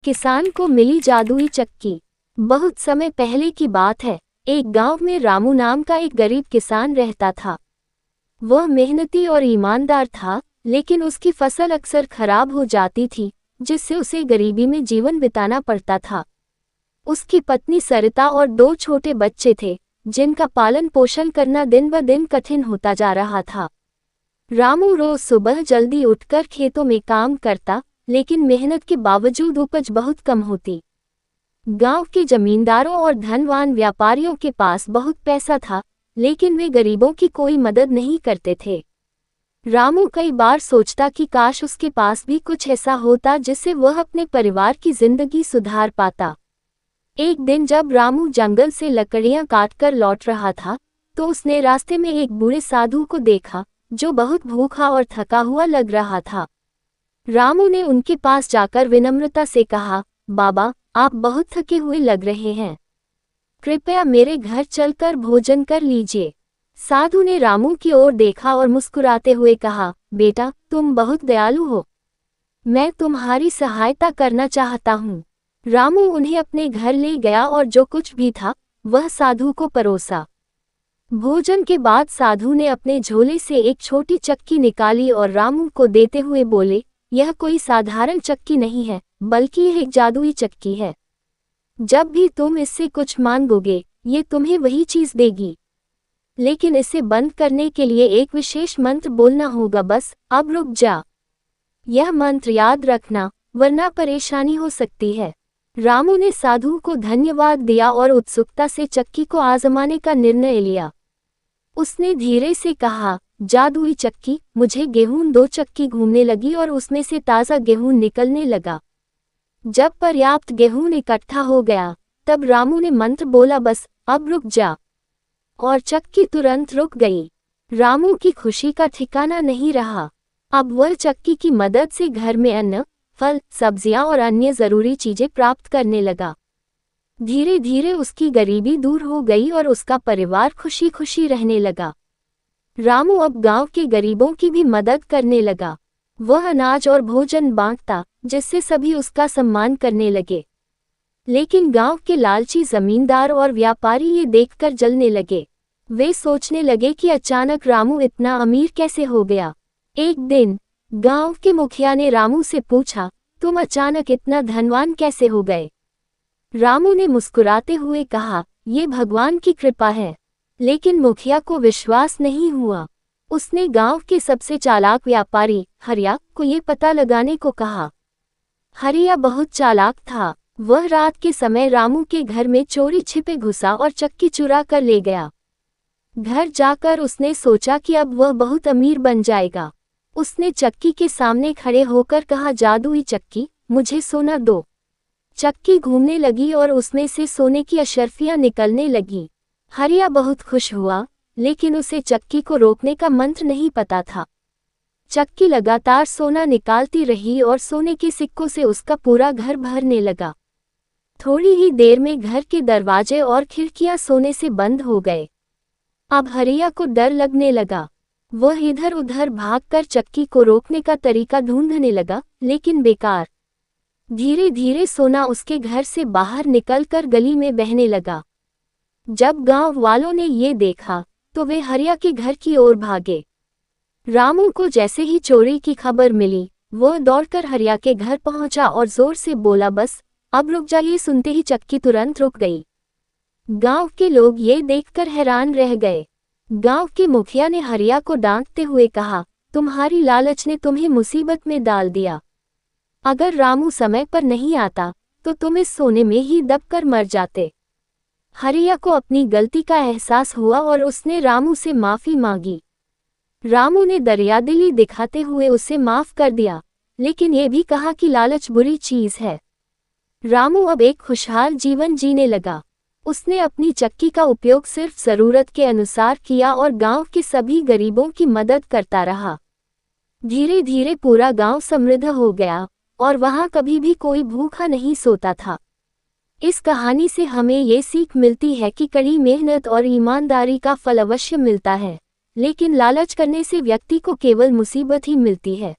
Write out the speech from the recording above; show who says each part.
Speaker 1: किसान को मिली जादुई चक्की। बहुत समय पहले की बात है। एक गांव में रामू नाम का एक गरीब किसान रहता था। वह मेहनती और ईमानदार था, लेकिन उसकी फसल अक्सर खराब हो जाती थी, जिससे उसे गरीबी में जीवन बिताना पड़ता था। उसकी पत्नी सरिता और 2 छोटे बच्चे थे, जिनका पालन पोषण करना दिन ब दिन कठिन होता जा रहा था। रामू रोज सुबह जल्दी उठकर खेतों में काम करता, लेकिन मेहनत के बावजूद उपज बहुत कम होती। गांव के जमींदारों और धनवान व्यापारियों के पास बहुत पैसा था, लेकिन वे गरीबों की कोई मदद नहीं करते थे। रामू कई बार सोचता कि काश उसके पास भी कुछ ऐसा होता जिससे वह अपने परिवार की जिंदगी सुधार पाता। एक दिन जब रामू जंगल से लकड़ियां काटकर लौट रहा था, तो उसने रास्ते में एक बूढ़े साधु को देखा, जो बहुत भूखा और थका हुआ लग रहा था। रामू ने उनके पास जाकर विनम्रता से कहा, बाबा, आप बहुत थके हुए लग रहे हैं। कृपया मेरे घर चलकर भोजन कर लीजिए। साधु ने रामू की ओर देखा और मुस्कुराते हुए कहा, बेटा, तुम बहुत दयालु हो। मैं तुम्हारी सहायता करना चाहता हूँ। रामू उन्हें अपने घर ले गया और जो कुछ भी था, वह साधु को परोसा। भोजन के बाद साधु ने अपने झोले से एक छोटी चक्की निकाली और रामू को देते हुए बोले, यह कोई साधारण चक्की नहीं है, बल्कि यह एक जादुई चक्की है। जब भी तुम इससे कुछ मांगोगे, ये तुम्हें वही चीज देगी। लेकिन इसे बंद करने के लिए एक विशेष मंत्र बोलना होगा, बस अब रुक जा। यह मंत्र याद रखना, वरना परेशानी हो सकती है। रामू ने साधु को धन्यवाद दिया और उत्सुकता से चक्की को आजमाने का निर्णय लिया। उसने धीरे से कहा, जादुई चक्की, मुझे गेहूं। 2 चक्की घूमने लगी और उसमें से ताज़ा गेहूं निकलने लगा। जब पर्याप्त गेहूं इकट्ठा हो गया, तब रामू ने मंत्र बोला, बस अब रुक जा, और चक्की तुरंत रुक गई। रामू की खुशी का ठिकाना नहीं रहा। अब वह चक्की की मदद से घर में अन्न, फल, सब्जियां और अन्य जरूरी चीजें प्राप्त करने लगा। धीरे धीरे उसकी गरीबी दूर हो गई और उसका परिवार खुशी खुशी रहने लगा। रामू अब गांव के गरीबों की भी मदद करने लगा। वह अनाज और भोजन बांटता, जिससे सभी उसका सम्मान करने लगे। लेकिन गांव के लालची जमींदार और व्यापारी ये देखकर जलने लगे। वे सोचने लगे कि अचानक रामू इतना अमीर कैसे हो गया। एक दिन गांव के मुखिया ने रामू से पूछा, तुम अचानक इतना धनवान कैसे हो गए? रामू ने मुस्कुराते हुए कहा, ये भगवान की कृपा है। लेकिन मुखिया को विश्वास नहीं हुआ। उसने गांव के सबसे चालाक व्यापारी हरिया को ये पता लगाने को कहा। हरिया बहुत चालाक था। वह रात के समय रामू के घर में चोरी छिपे घुसा और चक्की चुरा कर ले गया। घर जाकर उसने सोचा कि अब वह बहुत अमीर बन जाएगा। उसने चक्की के सामने खड़े होकर कहा, जादुई चक्की, मुझे सोना दो। चक्की घूमने लगी और उसमें से सोने की अशर्फियां निकलने लगी। हरिया बहुत खुश हुआ, लेकिन उसे चक्की को रोकने का मंत्र नहीं पता था। चक्की लगातार सोना निकालती रही और सोने के सिक्कों से उसका पूरा घर भरने लगा। थोड़ी ही देर में घर के दरवाजे और खिड़कियां सोने से बंद हो गए। अब हरिया को डर लगने लगा। वह इधर उधर भागकर चक्की को रोकने का तरीका ढूंढने लगा, लेकिन बेकार। धीरे धीरे सोना उसके घर से बाहर निकलकर गली में बहने लगा। जब गांव वालों ने ये देखा, तो वे हरिया के घर की ओर भागे। रामू को जैसे ही चोरी की खबर मिली, वह दौड़कर हरिया के घर पहुंचा और जोर से बोला, बस अब रुक जा। ये सुनते ही चक्की तुरंत रुक गई। गांव के लोग ये देखकर हैरान रह गए। गांव के मुखिया ने हरिया को डांटते हुए कहा, तुम्हारी लालच ने तुम्हें मुसीबत में डाल दिया। अगर रामू समय पर नहीं आता, तो तुम इस सोने में ही दबकर मर जाते। हरिया को अपनी गलती का एहसास हुआ और उसने रामू से माफी मांगी। रामू ने दरियादिली दिखाते हुए उसे माफ कर दिया, लेकिन ये भी कहा कि लालच बुरी चीज है। रामू अब एक खुशहाल जीवन जीने लगा। उसने अपनी चक्की का उपयोग सिर्फ जरूरत के अनुसार किया और गांव के सभी गरीबों की मदद करता रहा। धीरे धीरे पूरा गांव समृद्ध हो गया और वहां कभी भी कोई भूखा नहीं सोता था। इस कहानी से हमें ये सीख मिलती है कि कड़ी मेहनत और ईमानदारी का फल अवश्य मिलता है, लेकिन लालच करने से व्यक्ति को केवल मुसीबत ही मिलती है।